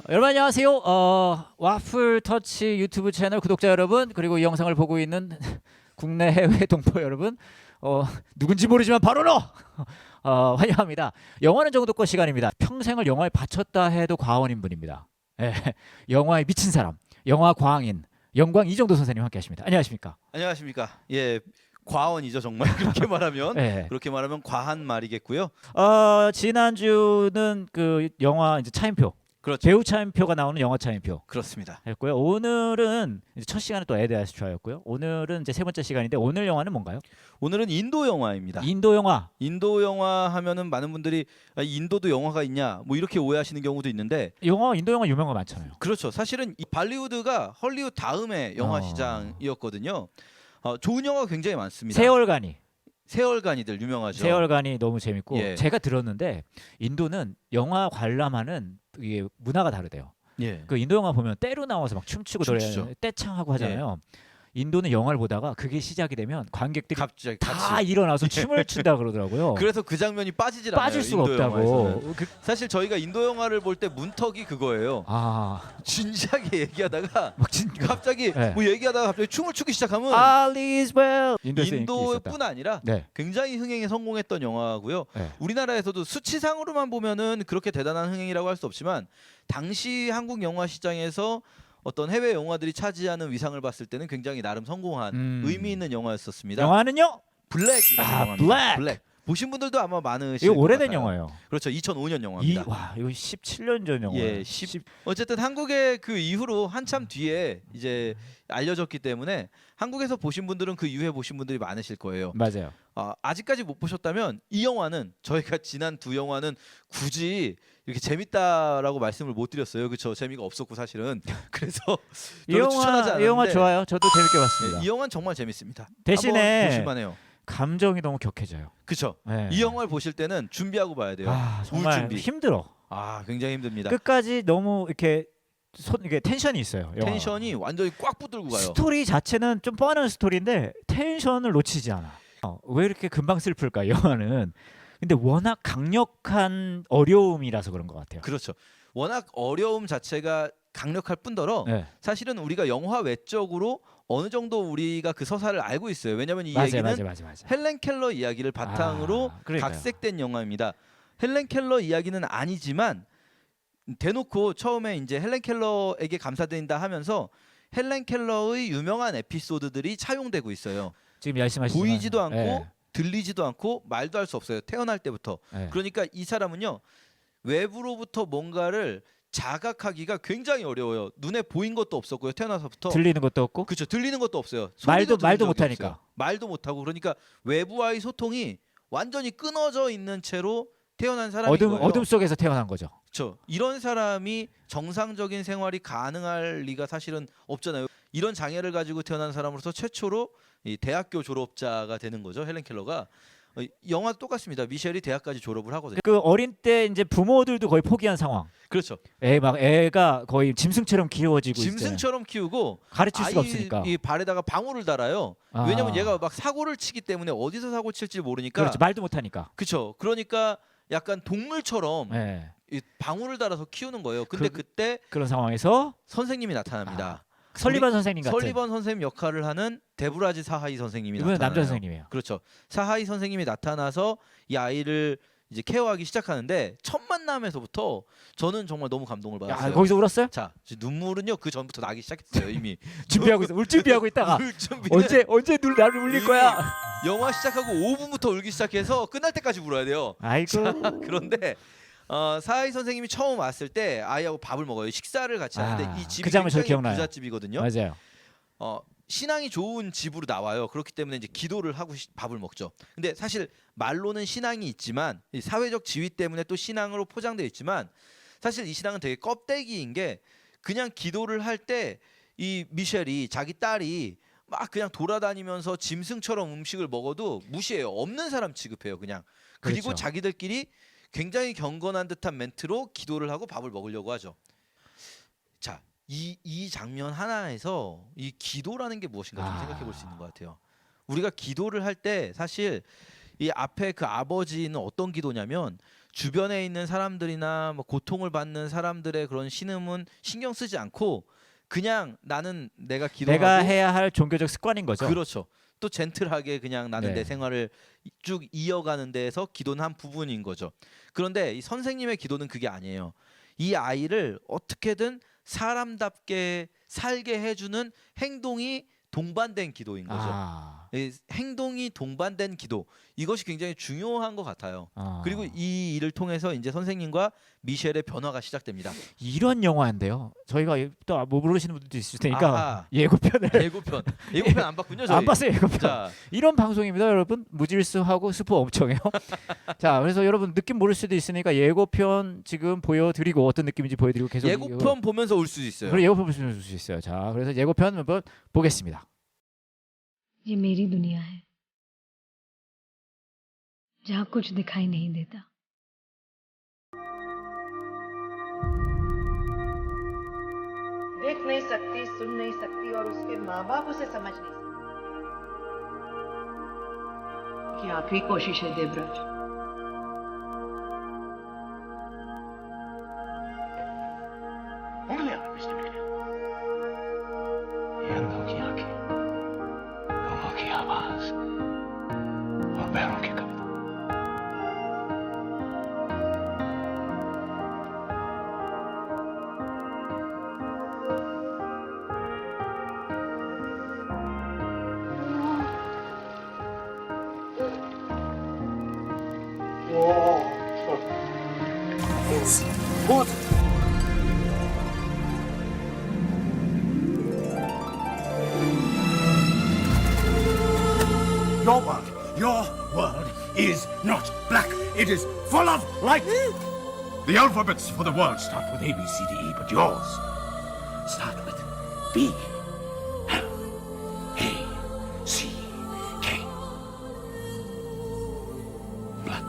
여러분 안녕하세요. 와플터치 유튜브 채널 구독자 여러분, 그리고 이 영상을 보고 있는 국내 해외 동포 여러분, 누군지 모르지만 바로 너 환영합니다. 영화는 정도껏 시간입니다. 평생을 영화에 바쳤다 해도 과언인 분입니다. 예, 영화에 미친 사람, 영화 과학인 영광 이정도 선생님 함께하십니다. 안녕하십니까? 안녕하십니까. 예, 과언이죠 정말. 그렇게 말하면 예. 그렇게 말하면 과한 말이겠고요. 지난주는 그 영화 이제 차인표, 그렇죠. 배우 차인표가 나오는 영화 차인표 그렇습니다. 했고요. 오늘은 이제 첫 시간은 또 에드아스트라였고요. 오늘은 이제 세 번째 시간인데 오늘 영화는 뭔가요? 오늘은 인도 영화입니다. 인도 영화. 인도 영화 하면은 많은 분들이 인도도 영화가 있냐 뭐 이렇게 오해하시는 경우도 있는데, 인도 영화 유명한 거 많잖아요. 그렇죠. 사실은 이 발리우드가 헐리우드 다음에 영화 시장이었거든요. 좋은 영화가 굉장히 많습니다. 세월간이들 유명하죠. 세월간이 너무 재밌고, 예. 제가 들었는데 인도는 영화 관람하는 이게 문화가 다르대요. 예. 그 인도 영화 보면 떼로 나와서 막 춤추고 춤추죠. 노래 떼창하고 하잖아요. 인도는 영화를 보다가 그게 시작이 되면 관객들이 갑자기 다 같이. 일어나서 춤을 춘다 그러더라고요. 그래서 그 장면이 빠지질 않아요. 빠질 수가 인도 영화에서는. 없다고. 사실 저희가 인도 영화를 볼 때 문턱이 그거예요. 진지하게 얘기하다가 막 진짜 갑자기 네. 뭐 얘기하다가 갑자기 춤을 추기 시작하면 All is well. 인도에서 인기 있었다. 인도뿐 아니라 네. 굉장히 흥행에 성공했던 영화고요. 네. 우리나라에서도 수치상으로만 보면은 그렇게 대단한 흥행이라고 할 수 없지만, 당시 한국 영화 시장에서 어떤 해외 영화들이 차지하는 위상을 봤을 때는 굉장히 나름 성공한 의미 있는 영화였었습니다. 영화는요? 블랙이라는 영화입니다. 블랙. 보신 분들도 아마 많으실 이거 것 오래된 같아요. 영화예요. 그렇죠. 2005년 영화입니다. 이거 17년 전 영화예요. 예, 어쨌든 한국의 그 이후로 한참 뒤에 이제 알려졌기 때문에 한국에서 보신 분들은 그 이후에 보신 분들이 많으실 거예요. 맞아요. 아직까지 못 보셨다면 이 영화는, 저희가 지난 두 영화는 굳이 이렇게 재밌다라고 말씀을 못 드렸어요. 그렇죠. 재미가 없었고 사실은. 그래서 별로 추천하지 않았는데, 이 영화 좋아요. 저도 재밌게 봤습니다. 이 영화는 정말 재밌습니다. 대신에 한번 보실만해요. 감정이 너무 격해져요. 그렇죠. 네. 이 영화를 보실 때는 준비하고 봐야 돼요. 정말 준비. 힘들어. 굉장히 힘듭니다. 끝까지 너무 이렇게 이게 텐션이 있어요. 영화가. 텐션이 완전히 꽉 붙들고 가요. 스토리 자체는 좀 뻔한 스토리인데 텐션을 놓치지 않아. 왜 이렇게 금방 슬플까, 이 영화는. 근데 워낙 강력한 어려움이라서 그런 것 같아요. 그렇죠. 워낙 어려움 자체가 강력할 뿐더러 네. 사실은 우리가 영화 외적으로 어느 정도 우리가 그 서사를 알고 있어요. 왜냐하면 이 맞아요, 얘기는 맞아요. 헬렌 켈러 이야기를 바탕으로 그러니까요. 각색된 영화입니다. 헬렌 켈러 이야기는 아니지만 대놓고 처음에 이제 헬렌 켈러에게 감사드린다 하면서 헬렌 켈러의 유명한 에피소드들이 차용되고 있어요. 지금 말씀하시지만 보이지도 않고 네. 들리지도 않고 말도 할 수 없어요. 태어날 때부터. 네. 그러니까 이 사람은요, 외부로부터 뭔가를 자각하기가 굉장히 어려워요. 눈에 보인 것도 없었고요. 태어나서부터. 들리는 것도 없고. 그렇죠. 들리는 것도 없어요. 말도 소리도 들은 적이 못하니까. 없어요. 말도 못하고. 그러니까 외부와의 소통이 완전히 끊어져 있는 채로 태어난 사람인 거예요. 어둠 속에서 태어난 거죠. 그렇죠. 이런 사람이 정상적인 생활이 가능할 리가 사실은 없잖아요. 이런 장애를 가지고 태어난 사람으로서 최초로 이 대학교 졸업자가 되는 거죠. 헬렌 켈러가. 영화도 똑같습니다. 미셸이 대학까지 졸업을 하거든요. 그 어린 때 이제 부모들도 거의 포기한 상황. 그렇죠. 애가 거의 짐승처럼 키워지고 짐승처럼 키우고 가르칠 수가 없으니까. 이 발에다가 방울을 달아요. 왜냐면 얘가 막 사고를 치기 때문에 어디서 사고 칠지 모르니까. 그렇죠. 말도 못하니까. 그렇죠. 그러니까 약간 동물처럼 네. 이 방울을 달아서 키우는 거예요. 근데 그때 그런 상황에서 선생님이 나타납니다. 설리번 선생님 같은. 설리번 선생님 역할을 하는 데브라지 사하이 선생님이 이분은 나타나요. 남자 선생님이에요. 그렇죠. 사하이 선생님이 나타나서 이 아이를 이제 케어하기 시작하는데, 첫 만남에서부터 저는 정말 너무 감동을 받았어요. 거기서 울었어요? 자, 눈물은요 그 전부터 나기 시작했어요. 이미 준비하고 있어. 울 준비하고 있다가 울 준비는 언제 나를 울릴 거야? 영화 시작하고 5분부터 울기 시작해서 끝날 때까지 울어야 돼요. 아이고. 자, 그런데 사하이 선생님이 처음 왔을 때 아이하고 밥을 먹어요. 식사를 같이 하는데 이 집이 그 장면 저 굉장히 기억나요. 부잣집이거든요. 맞아요. 신앙이 좋은 집으로 나와요. 그렇기 때문에 이제 기도를 하고 밥을 먹죠. 근데 사실 말로는 신앙이 있지만, 이 사회적 지위 때문에 또 신앙으로 포장되어 있지만, 사실 이 신앙은 되게 껍데기인 게, 그냥 기도를 할 때 이 미셸이, 자기 딸이 막 그냥 돌아다니면서 짐승처럼 음식을 먹어도 무시해요. 없는 사람 취급해요, 그냥. 그리고 그렇죠. 자기들끼리 굉장히 경건한 듯한 멘트로 기도를 하고 밥을 먹으려고 하죠. 자, 이 장면 하나에서 이 기도라는 게 무엇인가 좀 생각해 볼 수 있는 것 같아요. 우리가 기도를 할 때 사실 이 앞에 그 아버지는 어떤 기도냐면 주변에 있는 사람들이나 뭐 고통을 받는 사람들의 그런 신음은 신경 쓰지 않고 그냥 나는 내가 기도하고 내가 해야 할 종교적 습관인 거죠. 그렇죠. 또 젠틀하게 그냥 나는 네. 내 생활을 쭉 이어가는 데에서 기도는 한 부분인 거죠. 그런데 이 선생님의 기도는 그게 아니에요. 이 아이를 어떻게든 사람답게 살게 해주는 행동이 동반된 기도인 거죠. 아, 이 행동이 동반된 기도 이것이 굉장히 중요한 것 같아요. 아. 그리고 이 일을 통해서 이제 선생님과 미셸의 변화가 시작됩니다. 이런 영화인데요. 저희가 또 뭐 모르시는 분들도 있을 테니까 아하. 예고편을 예고편 안 봤군요. 저희. 안 봤어요. 예고편. 자, 이런 방송입니다, 여러분. 무질서하고 스포 엄청해요. 자, 그래서 여러분 느낌 모를 수도 있으니까 예고편 지금 보여드리고 어떤 느낌인지 보여드리고 계속 예고편 보면서 올 수도 있어요. 그리고 예고편 보시면 줄 수 있어요. 자, 그래서 예고편 한번 보겠습니다. ये मेरी दुनिया है जहाँ कुछ दिखाई नहीं देता। देख नहीं सकती, सुन नहीं सकती और उसके माँ बाप उसे समझ नहीं सकते। कि आखिरी कोशिश है देवराज। उंगलियां मिस्टर मिलेनियम। ये अंधों की आंखें, लोगों की आवाज और पैरों की कविता। What? Your world is not black. It is full of light. The alphabets for the world start with A, B, C, D, E, but yours start with B, L, A, C, K. Black.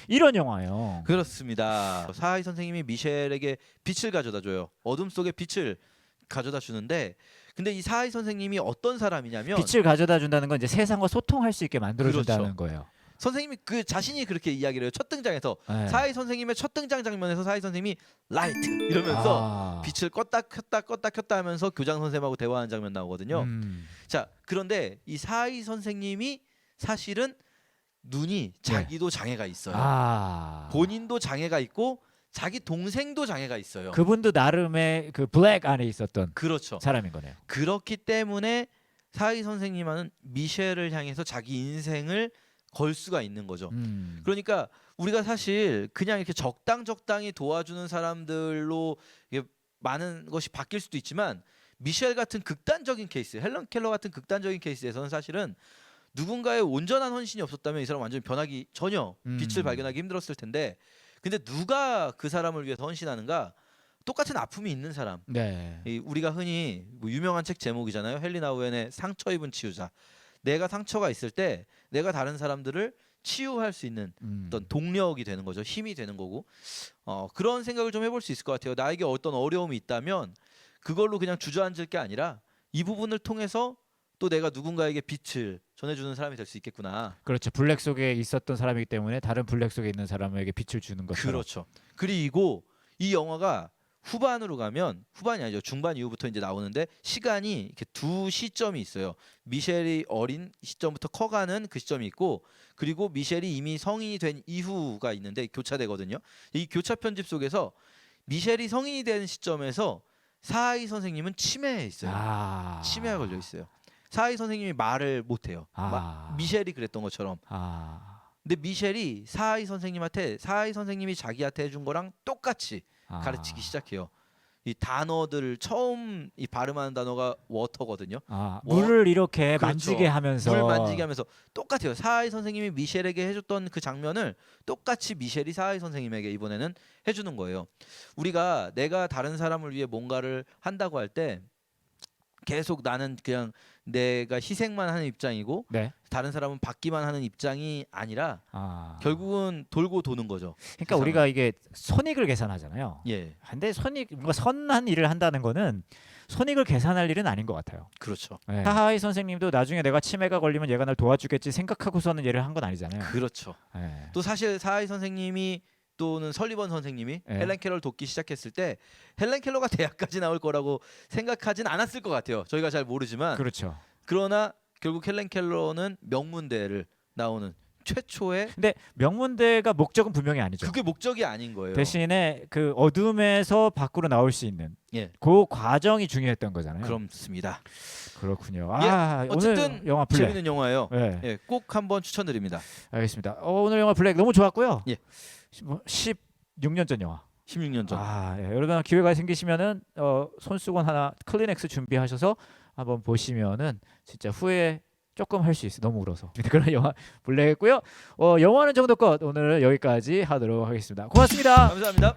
이런 영화예요. 그렇습니다. 사하이 선생님이 미셸에게 빛을 가져다 줘요. 어둠 속에 빛을 가져다 주는데 근데 이 사하이 선생님이 어떤 사람이냐면 빛을 가져다 준다는 건 이제 세상과 소통할 수 있게 만들어 준다는 그렇죠. 거예요. 선생님이 그 자신이 그렇게 이야기를 해요. 첫 등장에서 네. 사하이 선생님의 첫 등장 장면에서 사하이 선생님이 라이트 이러면서 아. 빛을 껐다 켰다 하면서 교장 선생님하고 대화하는 장면 나오거든요. 자, 그런데 이 사하이 선생님이 사실은 눈이 자기도 장애가 있어요. 아. 본인도 장애가 있고 자기 동생도 장애가 있어요. 그분도 나름의 그 블랙 안에 있었던 그렇죠. 사람인 거네요. 그렇기 때문에 사하이 선생님은 미셸을 향해서 자기 인생을 걸 수가 있는 거죠. 그러니까 우리가 사실 그냥 이렇게 적당히 도와주는 사람들로 이게 많은 것이 바뀔 수도 있지만 미셸 같은 극단적인 케이스, 헬런 켈러 같은 극단적인 케이스에서는 사실은 누군가의 온전한 헌신이 없었다면 이 사람 완전히 변하기 전혀 빛을 발견하기 힘들었을 텐데 근데 누가 그 사람을 위해서 헌신하는가? 똑같은 아픔이 있는 사람. 네. 우리가 흔히 뭐 유명한 책 제목이잖아요. 헨리 나우엔의 상처 입은 치유자. 내가 상처가 있을 때 내가 다른 사람들을 치유할 수 있는 어떤 동력이 되는 거죠. 힘이 되는 거고 그런 생각을 좀 해볼 수 있을 것 같아요. 나에게 어떤 어려움이 있다면 그걸로 그냥 주저앉을 게 아니라 이 부분을 통해서 또 내가 누군가에게 빛을 전해주는 사람이 될 수 있겠구나. 그렇죠. 블랙 속에 있었던 사람이기 때문에 다른 블랙 속에 있는 사람에게 빛을 주는 것처럼. 그렇죠. 그리고 이 영화가 후반으로 가면 후반이 아니죠. 중반 이후부터 이제 나오는데 시간이 이렇게 두 시점이 있어요. 미셸이 어린 시점부터 커가는 그 시점이 있고 그리고 미셸이 이미 성인이 된 이후가 있는데 교차되거든요. 이 교차 편집 속에서 미셸이 성인이 된 시점에서 사하이 선생님은 치매에 있어요. 아. 치매가 걸려 있어요. 사하이 선생님이 말을 못해요. 아. 미셸이 그랬던 것처럼. 아. 근데 미셸이 사하이 선생님한테 사하이 선생님이 자기한테 해준 거랑 똑같이 가르치기 시작해요. 이 단어들을 처음 이 발음하는 단어가 워터거든요. 물을 이렇게 그렇죠. 만지게 하면서 물 만지게 하면서 똑같아요. 사하이 선생님이 미셸에게 해줬던 그 장면을 똑같이 미셸이 사하이 선생님에게 이번에는 해주는 거예요. 우리가 내가 다른 사람을 위해 뭔가를 한다고 할 때 계속 나는 그냥 내가 희생만 하는 입장이고 네. 다른 사람은 받기만 하는 입장이 아니라 아. 결국은 돌고 도는 거죠. 그러니까 세상은. 우리가 이게 손익을 계산하잖아요. 예, 근데 뭔가 선한 일을 한다는 거는 손익을 계산할 일은 아닌 것 같아요. 그렇죠. 네. 하하이 선생님도 나중에 내가 치매가 걸리면 얘가 날 도와주겠지 생각하고서는 얘를 한 건 아니잖아요. 그렇죠. 네. 또 사실 사하이 선생님이 또는 설리번 선생님이 네. 헬렌 켈러를 돕기 시작했을 때 헬렌 켈러가 대학까지 나올 거라고 생각하진 않았을 것 같아요. 저희가 잘 모르지만 그렇죠. 그러나 결국 헬렌 켈러는 명문대를 나오는 최초의 근데 명문대가 목적은 분명히 아니죠. 그게 목적이 아닌 거예요. 대신에 그 어둠에서 밖으로 나올 수 있는 예, 그 과정이 중요했던 거잖아요. 그렇습니다. 그렇군요. 예, 아, 어쨌든 오늘 영화 블랙. 재밌는 영화예요. 네. 예, 꼭 한번 추천드립니다. 알겠습니다. 오늘 영화 블랙 너무 좋았고요. 예. 16년 전 영화. 16년 전. 아, 예. 여러분 기회가 생기시면은 손수건 하나 클리넥스 준비하셔서 한번 보시면은 진짜 후회 조금 할 수 있어요. 너무 울어서. 그런 영화 블랙이고요. 영화는 정도껏 오늘 여기까지 하도록 하겠습니다. 고맙습니다. 감사합니다.